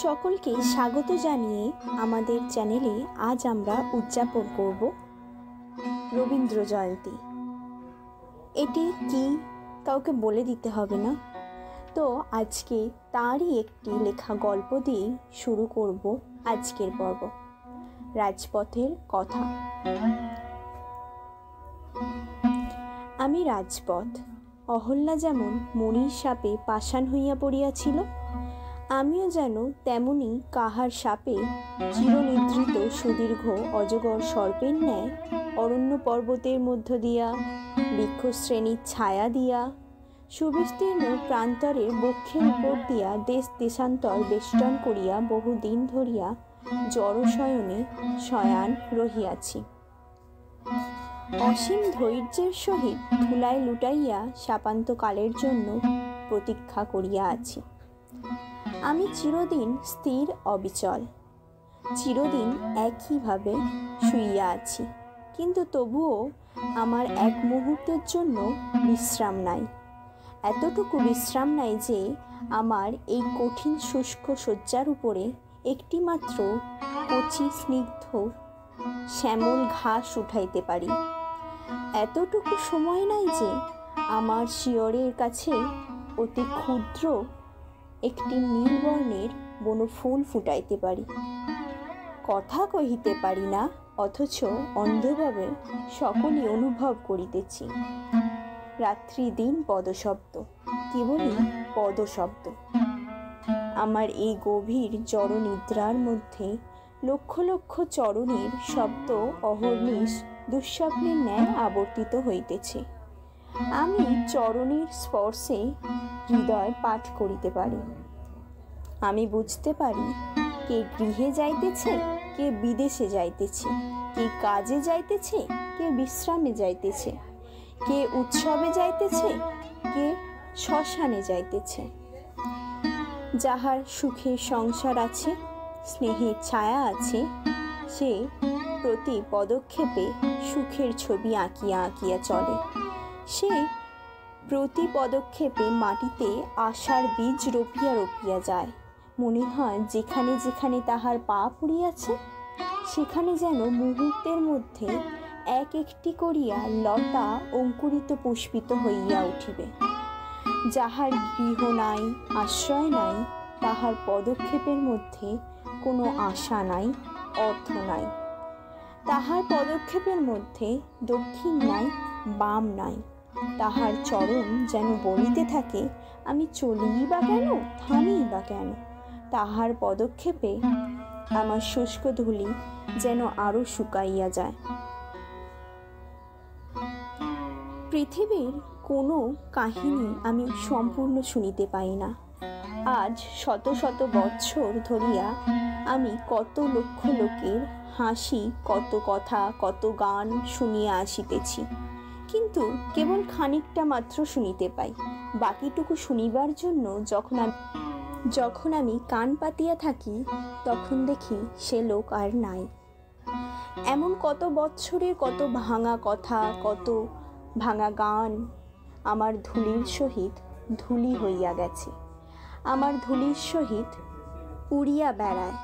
সকলকে স্বাগত জানিয়ে আমাদের চ্যানেলে আজ আমরা উদযাপন করব রবীন্দ্র জয়ন্তী। এটি কি কাউকে বলে দিতে হবে না, তো আজকে তারই একটি লেখা গল্প দিয়ে শুরু করব আজকের পর্ব, রাজপথের কথা। আমি রাজপথ। অহল্যা যেমন মণির সাপে পাষাণ হইয়া পড়িয়াছিল, আমিও যেন তেমনি কাহার সাপে চিরনিদ্রিত সুদীর্ঘ অজগর সর্পের ন্যায় অরণ্য পর্বতের মধ্য দিয়া, বৃক্ষশ্রেণীর ছায়া দিয়া, সুবিস্তীর্ণ প্রান্তরের বক্ষের উপর দিয়া দেশ দেশান্তর বেষ্টন করিয়া বহুদিন ধরিয়া জড়শয়নে শয়ান রহিয়াছি। অসীম ধৈর্যের সহিত ধুলায় লুটাইয়া শাপান্তকালের জন্য প্রতীক্ষা করিয়া আছি। আমি চিরদিন স্থির অবিচল, চিরদিন একইভাবে শুইয়া আছি, কিন্তু তবুও আমার এক মুহূর্তের জন্য বিশ্রাম নাই। এতটুকু বিশ্রাম নাই যে আমার এই কঠিন শুষ্ক শয্যার উপরে একটি মাত্র কচি স্নিগ্ধ শ্যামল ঘাস উঠাইতে পারি। এতটুকু সময় নাই যে আমার শিয়রের কাছে অতি ক্ষুদ্র একটি নীলবর্ণের বনফুল ফুটাইতে পারি। কথা কহিতে পারি না, অথচ অন্ধভাবে সকলই অনুভব করিতেছি। রাত্রি দিন পদশব্দ, কেবলই পদশব্দ। আমার এই গভীর জড়নিদ্রার মধ্যে লক্ষ লক্ষ চরণের শব্দ অহর্নিশ দুঃস্বপ্নের ন্যায় আবর্তিত হইতেছে। আমি চরণের স্পর্শে হৃদয় পাঠ করিতে পারি। আমি বুঝতে পারি কে গৃহে যাইতেছে, কে বিদেশে যাইতেছে, কে কাজে যাইতেছে, কে বিশ্রামে যাইতেছে, কে উৎসবে যাইতেছে, কে শ্মশানে যাইতেছে। যাহার সুখের সংসার আছে, স্নেহের ছায়া আছে, সে প্রতি পদক্ষেপে সুখের ছবি আঁকিয়া আঁকিয়া চলে। সে প্রতি পদক্ষেপে মাটিতে আশার বীজ রোপিয়া রোপিয়া যায়। মনে হয় যেখানে যেখানে তাহার পা পড়িয়াছে, সেখানে যেন মুহূর্তের মধ্যে এক একটি করিয়া লতা অঙ্কুরিত পুষ্পিত হইয়া উঠিবে। যাহার গৃহ নাই, আশ্রয় নাই, তাহার পদক্ষেপের মধ্যে কোনো আশা নাই, অর্থ নাই। তাহার পদক্ষেপের মধ্যে দক্ষিণ নাই, বাম নাই। তাহার চরণ যেন বলিতে থাকে, আমি চলিই বা কেন, থামিই বা কেন। তাহার পদক্ষেপে আমার শুষ্ক ধূলি যেন আরো শুকাইয়া যায়। পৃথিবীর কোনো কাহিনী আমি সম্পূর্ণ শুনিতে পাই না। আজ শত শত বৎসর ধরিয়া আমি কত লক্ষ লোকের হাসি, কত কথা, কত গান শুনিয়া আসিতেছি, কিন্তু কেবল খানিকটা মাত্র শুনিতে পাই। বাকিটুকু শুনিবার জন্য যখন আমি কান পাতিয়া থাকি, তখন দেখি সে লোক আর নাই। এমন কত বৎসরের কত ভাঙা কথা, কত ভাঙা গান আমার ধূলির সহিত ধূলি হইয়া গেছে, আমার ধূলির সহিত উড়িয়া বেড়ায়।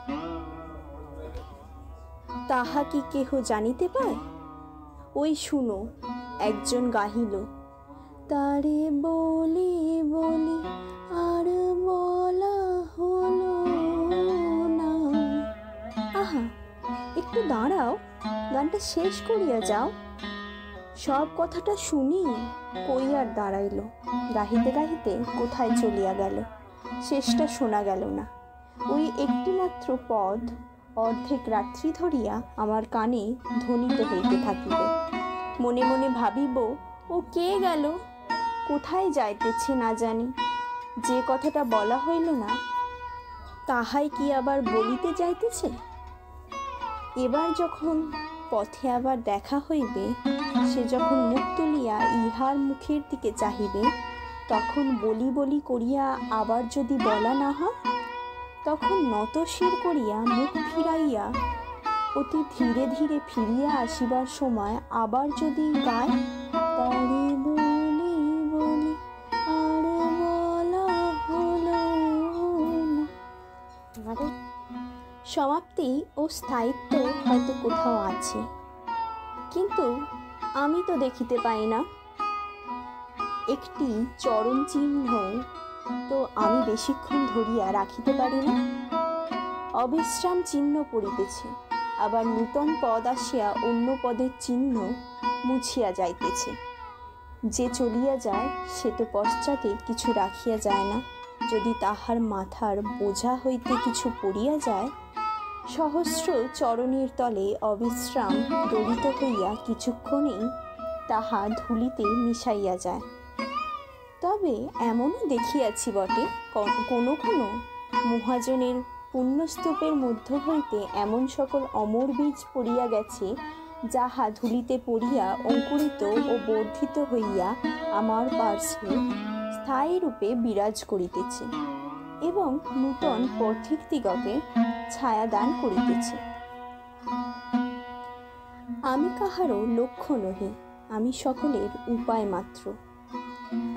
তাহা কি কেহ জানিতে পায়? ওই শুনো, একজন গাহিল, তারে বলি বলি আর বলা হলো না। আহা, একটু দাঁড়াও, গানটা শেষ করিয়া যাও। সব কথাটা শুনি কই আর দাঁড়াইল, গাহিতে গাহিতে কোথায় চলিয়া গেল, শেষটা শোনা গেল না। ওই একটি মাত্র পদ অর্ধেক রাত্রি ধরিয়া আমার কানে ধ্বনিত হইতে থাকিবে। মনে মনে ভাবিব, ও কে গেল, কোথায় যাইতেছে না জানি। যে কথাটা বলা হইল না, তাহাই কি আবার বলিতে যাইতেছে। এবার যখন পথে আবার দেখা হইবে, সে যখন মুখ তুলিয়া ইহার মুখের দিকে চাহিবে, তখন বলি বলি করিয়া আবার যদি বলা না হয়, তখন নতশির করিয়া মুখ ফিরাইয়া অতি ধীরে ধীরে ফিরিয়া আসিবার সময় আবার যদি গায়, তারে বলি বলি আর বলা হলো না, সমাপ্তি ও স্থায়িত্ব হয়তো কোথাও আছে, কিন্তু আমি তো দেখিতে পাই না। একটি চরণ চিহ্ন তো আমি বেশিক্ষণ ধরিয়া রাখিতে পারি না। অবিশ্রাম চিহ্ন পড়িতেছে, আবার নূতন পদ আসিয়া অন্য পদের চিহ্ন মুছিয়া যাইতেছে। যে চলিয়া যায় সে তো পশ্চাতে কিছু রাখিয়া যায় না। যদি তাহার মাথার বোঝা হইতে কিছু পড়িয়া যায়, সহস্র চরণের তলে অবিশ্রাম দলিত হইয়া কিছুক্ষণেই তাহা ধূলিতে মিশাইয়া যায়। তবে এমনও দেখিয়াছি বটে, কোনো কোনো মহাজনের পুণ্যস্তূপের মধ্য হইতে এমন সকল অমর বীজ পড়িয়া গেছে, যাহা ধূলিতে পড়িয়া অঙ্কুরিত ও বর্ধিত হইয়া আমার পার্শ্বে স্থায়ী রূপে বিরাজ করিতেছে এবং নূতন পথিকদিগকে ছায়া দান করিতেছে। আমি কাহারও লক্ষ্য নহি, আমি সকলের উপায় মাত্র।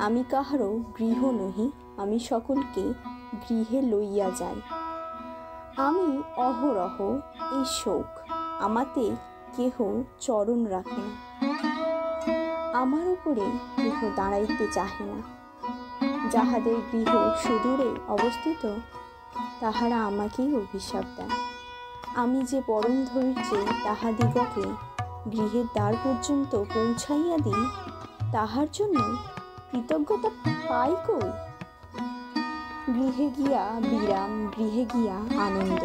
আমি কাহারও গৃহ নহি, আমি সকলকে গৃহে লইয়া যাই। আমি অহরহ এই শোক, আমাতে কেহ চরণ রাখে না, আমার উপরে কেহ দাঁড়াইতে চাহে না। যাহাদের গৃহ সুদূরে অবস্থিত, তাহারা আমাকেই অভিশাপ দেয়। আমি যে পরম ধৈর্যে তাহাদিগকে গৃহের দ্বার পর্যন্ত পৌঁছাইয়া দিই, তাহার জন্য কৃতজ্ঞতা পাই কই? গৃহে গিয়া বিরাম, গৃহে গিয়া আনন্দ,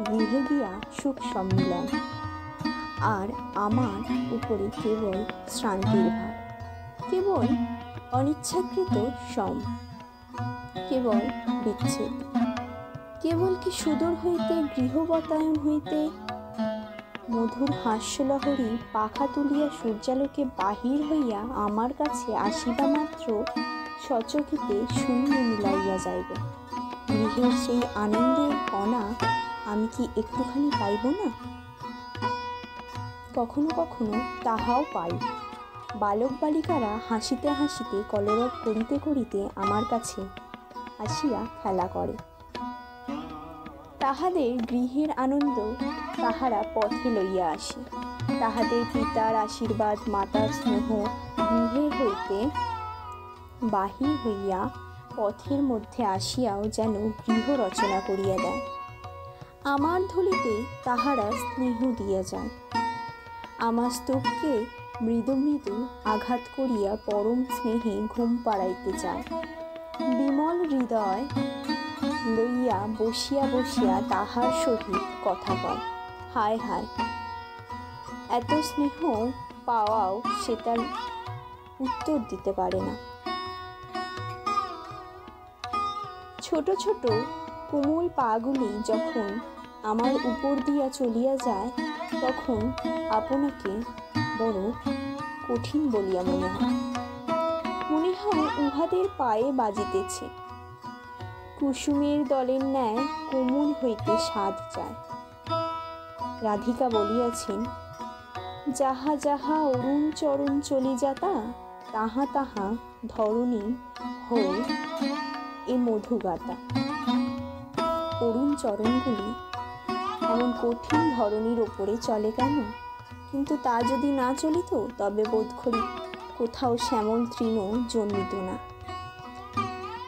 গৃহে গিয়া সুখ সম্মিলন, আর আমার উপরে কেবল শ্রান্তির ভার, কেবল অনিচ্ছাকৃত সম, কেবল বিচ্ছেদ। কেবল কি সুদূর হইতে গৃহবতায়ন হইতে মধুর হাস্যলহরী পাখা তুলিয়া সূর্যালোকে বাহির হইয়া আমার কাছে আসিবা মাত্র সচকিতে শূন্য মিলাইয়া যাইবে। গৃহের সেই আনন্দের কণা আমি কি একটুখানি পাইব না? কখনো কখনো তাহাও পাই। বালক বালিকারা হাসিতে হাসিতে কলরব করিতে করিতে আমার কাছে আসিয়া খেলা করে। তাহাদের গৃহের আনন্দ তাহারা পথে লইয়া আসে। তাহাদের পিতার আশীর্বাদ, মাতার স্নেহ গৃহের হইতে বাহির হইয়া পথের মধ্যে আসিয়াও যেন গৃহ রচনা করিয়া দেয়। আমার ধূলিতে তাহারা স্নেহ দিয়া যায়। আমার স্তূপকে মৃদু মৃদু আঘাত করিয়া পরম স্নেহে ঘুম পাড়াইতে চায়। বিমল হৃদয় লইয়া বসিয়া বসিয়া তাহার সহিত কথা কয়। হায় হায়, এত স্নেহ পাওয়াও সে তার উত্তর দিতে পারে না। ছোট ছোট কোমল পাগুলি যখন আমার উপর দিয়া চলিয়া যায়, তখন আপনাকে বড় কঠিন বলিয়া মনে হয়। মনে হয় উহাদের পায়ে বাজিতেছে। কুসুমের দলের ন্যায় কোমল হইতে স্বাদ যায়। রাধিকা বলিয়াছেন, যাহা যাহা অরুণ চরণ চলি যাতা, তাহা তাহা ধরণী হয়ে এ মধুগাতা। অরুণ চরণগুলি এমন কঠিন ধরণীর ওপরে চলে কেন? কিন্তু তা যদি না চলিত, তবে বোধ করি কোথাও শ্যামল তৃণ জন্মিত না।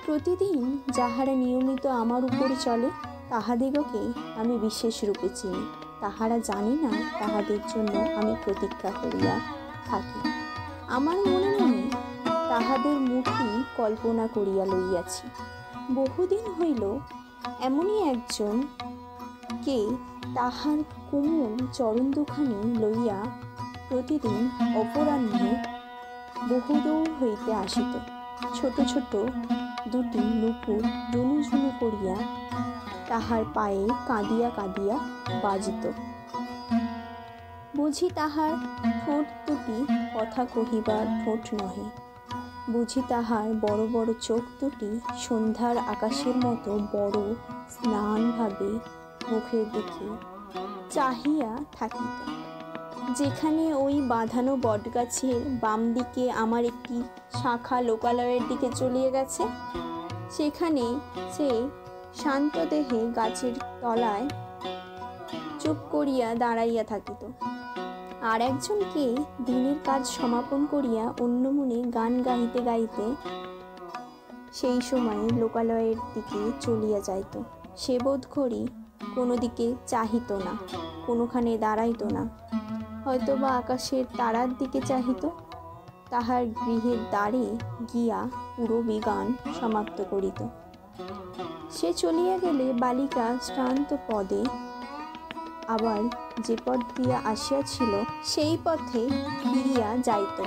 প্রতিদিন যাহারা নিয়মিত আমার উপরে চলে, তাহাদিগকে আমি বিশেষ রূপে চিনি। তাহারা জানে না তাহাদের জন্য আমি প্রতীক্ষা করিয়া থাকি। আমার মনে মনে তাহাদের মুখই কল্পনা করিয়া লইয়াছি। বহুদিন হইল এমনই একজন কে তাহার কোমল চরণ দুখানি লইয়া প্রতিদিন অপরাহ্নে বহুদূর হইতে আসিত। ছোট ছোট দুটি নুপুর ঝুনু করিয়া তাহার পায়ে কাঁদিয়া কাঁদিয়া বাজিত। বুঝি তাহার ঠোঁট দুটি কথা কহিবার ঠোঁট নহে, বুঝি তাহার বড় বড় চোখ দুটি সন্ধ্যার আকাশের মতো বড় স্নানভাবে মুখের দিকে চাহিয়া থাকিত। যেখানে ওই বাঁধানো বটগাছের বাম দিকে আমার একটি শাখা লোকালয়ের দিকে চলিয়ে গেছে, সেখানে সে শান্ত দেহে গাছের তলায় চুপ করিয়া দাঁড়াইয়া থাকিত। আর একজনকে দিনের কাজ সমাপন করিয়া অন্য মনে গান গাইতে গাইতে সেই সময়ে লোকালয়ের দিকে চলিয়া যাইত। সে বোধ করি কোনো দিকে চাহিত না, কোনোখানে দাঁড়াইত না, হয়তো বা আকাশের তারার দিকে চাহিত। তাহার গৃহের দ্বারে গিয়া পুরো গান সমাপ্ত করিত। সে চলিয়া গেলে বালিকা শ্রান্ত পদে আবার যে পথ দিয়া আসিয়াছিল সেই পথে ফিরিয়া যাইত।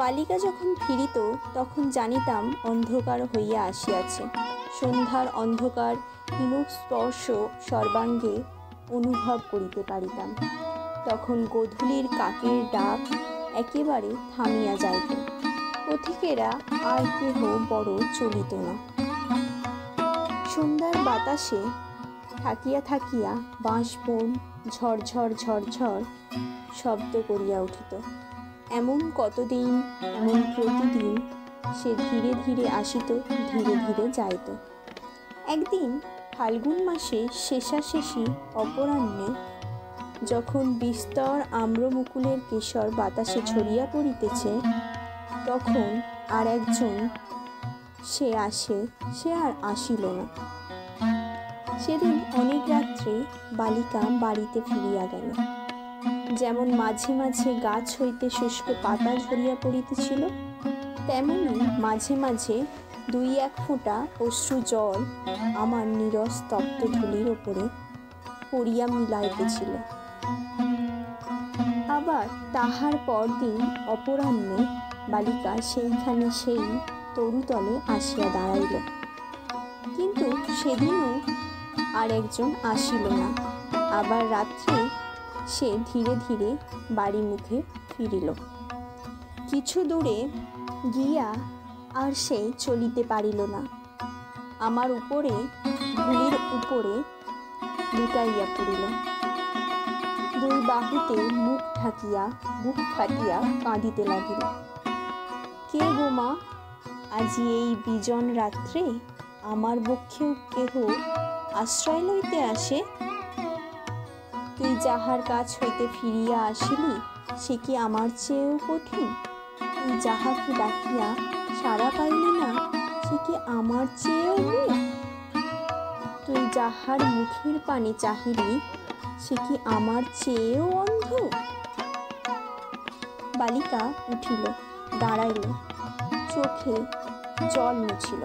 বালিকা যখন ফিরিত তখন জানিতাম অন্ধকার হইয়া আসিয়াছে। সন্ধ্যার অন্ধকার হিমস্পর্শ সর্বাঙ্গে অনুভব করিতে পারিতাম। তখন গোধূলির কাকের ডাক একেবারে থামিয়া যাইত। পথিকেরা আর কেহ বড় চলিত না। সন্ধ্যার বাতাসে থাকিয়া থাকিয়া বাঁশবন ঝরঝর ঝরঝর শব্দ করিয়া উঠিত। এমন কতদিন, এমন প্রতিদিন সে ধীরে ধীরে আসিত, ধীরে ধীরে যাইত। একদিন ফাল্গুন মাসে শেষাশেষি অপরাহ্নে যখন বিস্তর আম্রমুকুলের কেশর বাতাসে ছড়িয়া পড়িতেছে, তখন আর একজন সে আসে, সে আর আসিল না। সেদিন অনেক রাত্রে বালিকা বাড়িতে ফিরিয়া গেল। যেমন মাঝে মাঝে গাছ হইতে শুষ্ক পাতা ঝরিয়া পড়িতেছিল, তেমনি মাঝে মাঝে দুই এক ফোঁটা অশ্রু জল আমার নীরস তপ্ত ধূলির ওপরে পড়িয়া মিলাইতেছিল। আবার তাহার পরদিন অপরাহ্নে বালিকা সেইখানে সেই তরুতলে আসিয়া দাঁড়াইল, কিন্তু সেদিনও আর একজন আসিল না। আবার রাত্রে সে ধীরে ধীরে বাড়ি মুখে ফিরিল। কিছু দূরে গিয়া আর সে চলিতে পারিল না। আমার উপরে ধূলির উপরে লুটাইয়া পড়িল। দুই বাহুতে মুখ ঢাকিয়া বুক ফাটিয়া কাঁদিতে লাগিল। কে গো মা, আজি এই বিজন রাত্রে আমার বক্ষেও কেহ আশ্রয় লইতে আসে? তুই যাহার কাছ হইতে ফিরিয়া আসিলি সে কি আমার চেয়েও কঠিন? তুই যাহাকে ডাকিয়া সাড়া পাইলি না সে কি আমার চেয়েও মূক? তুই যাহার মুখের পানে চাহিলি সে কি আমার চেয়েও অন্ধ? বালিকা উঠিল, দাঁড়াইল, চোখে জল মুছিল।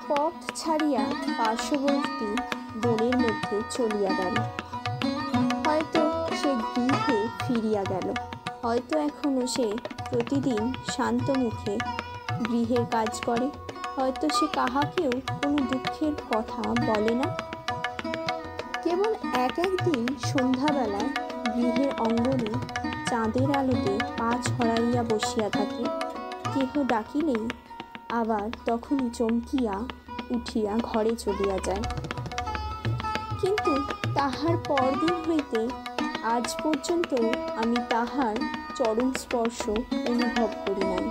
পথ ছাড়িয়া পার্শ্ববর্তী বনের মধ্যে চলিয়া গেল। হয়তো সে গৃহে ফিরিয়া গেল, হয়তো এখনো সে প্রতিদিন শান্ত মুখে গৃহের কাজ করে, হয়তো সে কাহাকেও কোনো দুঃখের কথা বলে না। কেবল এক একদিন সন্ধ্যাবেলায় গৃহের অঙ্গনে চাঁদের আলোতে পা ছড়াইয়া বসিয়া থাকে। কেহ ডাকিলেই আবার তখনই চমকিয়া উঠিয়া ঘরে চলিয়া যায়। কিন্তু তাহার পরদিন হইতে আজ পর্যন্ত আমি তাহার চরণ স্পর্শ অনুভব করি নাই।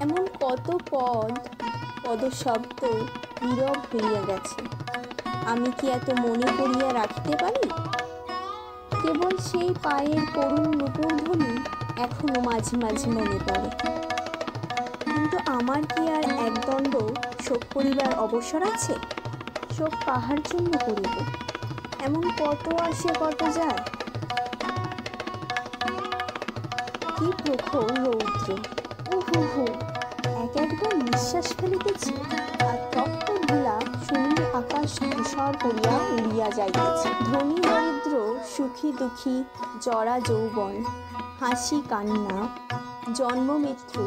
এমন কত পদশব্দ নীরব হইয়া গেছে, আমি কি এত মনে করিয়া রাখিতে পারি? কেবল সেই পায়ের করুণ নূপুর ধ্বনি এখনো মাঝে মাঝে মনে পড়ে। কিন্তু আমার কি আর একদণ্ড শোক করিবার অবসর আছে? শোক কাহার জন্য করিব? এমন কত আসে কত যায়। কি প্রখর রৌদ্র! উহু, একবার নিঃশ্বাস ফেলিতেছি আর তপ্ত ধুলা শূন্য আকাশ ধূসর করিয়া উড়িয়া যাইতেছে। ধনী দরিদ্র, সুখী দুঃখী, জরা যৌবন, হাসি কান্না, জন্ম মৃত্যু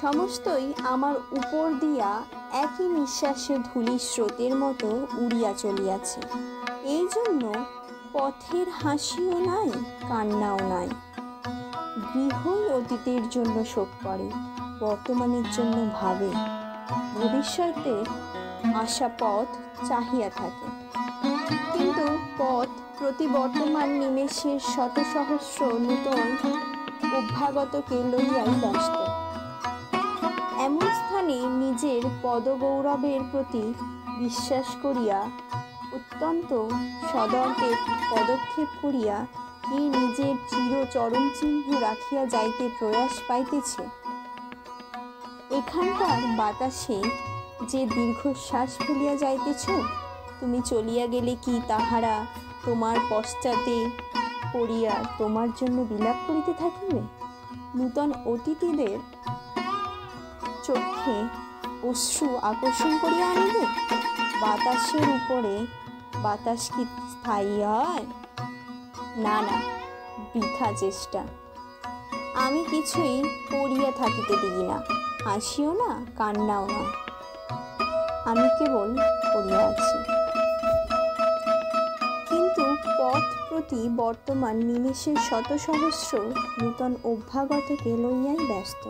সমস্তই আমার উপর দিয়া একই নিঃশ্বাসে ধূলি স্রোতের মতো উড়িয়া চলিয়াছে। এই জন্য পথের হাসিও নাই, কান্নাও নাই। গৃহই অতীতের জন্য শোক করে, বর্তমানের জন্য ভাবে, ভবিষ্যতের আশা পথ চাহিয়া থাকে। কিন্তু পথ প্রতি বর্তমান নিমেষের শত সহস্র নূতন অভ্যাগতকে লইয়াই ব্যস্ত। এমন স্থানে নিজের পদগৌরবের প্রতি বিশ্বাস করিয়া অত্যন্ত সদর্পে পদক্ষেপ করিয়া কে নিজের চিরচরণ চিহ্ন রাখিয়া যাইতে প্রয়াস পাইতেছে। এখানকার বাতাসে যে দীর্ঘশ্বাস ফেলিয়া যাইতেছ, তুমি চলিয়া গেলে কি তাহারা তোমার পশ্চাতে পড়িয়া তোমার জন্য বিলাপ করিতে থাকিবে? নূতন অতিথিদের চক্ষে অশ্রু আকর্ষণ করিয়া আনিবে? বাতাসের উপরে বাতাস কি স্থায়ী হয়? না না, বৃথা চেষ্টা। আমি কিছুই পড়িয়া থাকিতে দিই না, হাসিও না, কান্নাও না, আমি কেবল পড়িয়া আছি। কিন্তু পথ প্রতি বর্তমান নিমেষের শত সহস্র নূতন অভ্যাগতকে লইয়াই ব্যস্ত।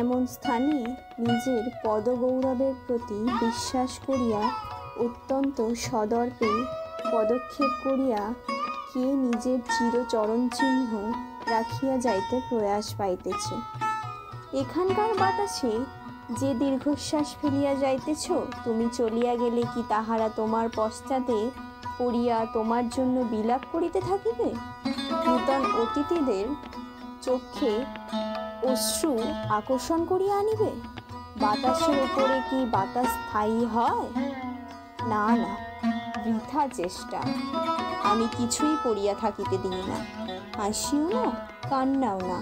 এমন স্থানে নিজের পদগৌরবের প্রতি বিশ্বাস করিয়া অত্যন্ত সদর্পে পদক্ষেপ করিয়া কে নিজের চিরচরণ চিহ্ন রাখিয়া যাইতে প্রয়াস পাইতেছে। এখানকার বাতাসে যে দীর্ঘশ্বাস ফেলিয়া যাইতেছ, তুমি চলিয়া গেলে কি তাহারা তোমার পশ্চাতে পড়িয়া তোমার জন্য বিলাপ করিতে থাকিবে? নূতন অতিথিদের চক্ষে অশ্রু আকর্ষণ করিয়া আনিবে? বাতাসের উপরে কি বাতাস স্থায়ী হয়? না না, বৃথা চেষ্টা। আমি কিছুই পড়িয়া থাকিতে দিই না, হাসিও না, কান্নাও না,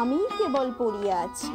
আমি কেবল পড়িয়া আছি।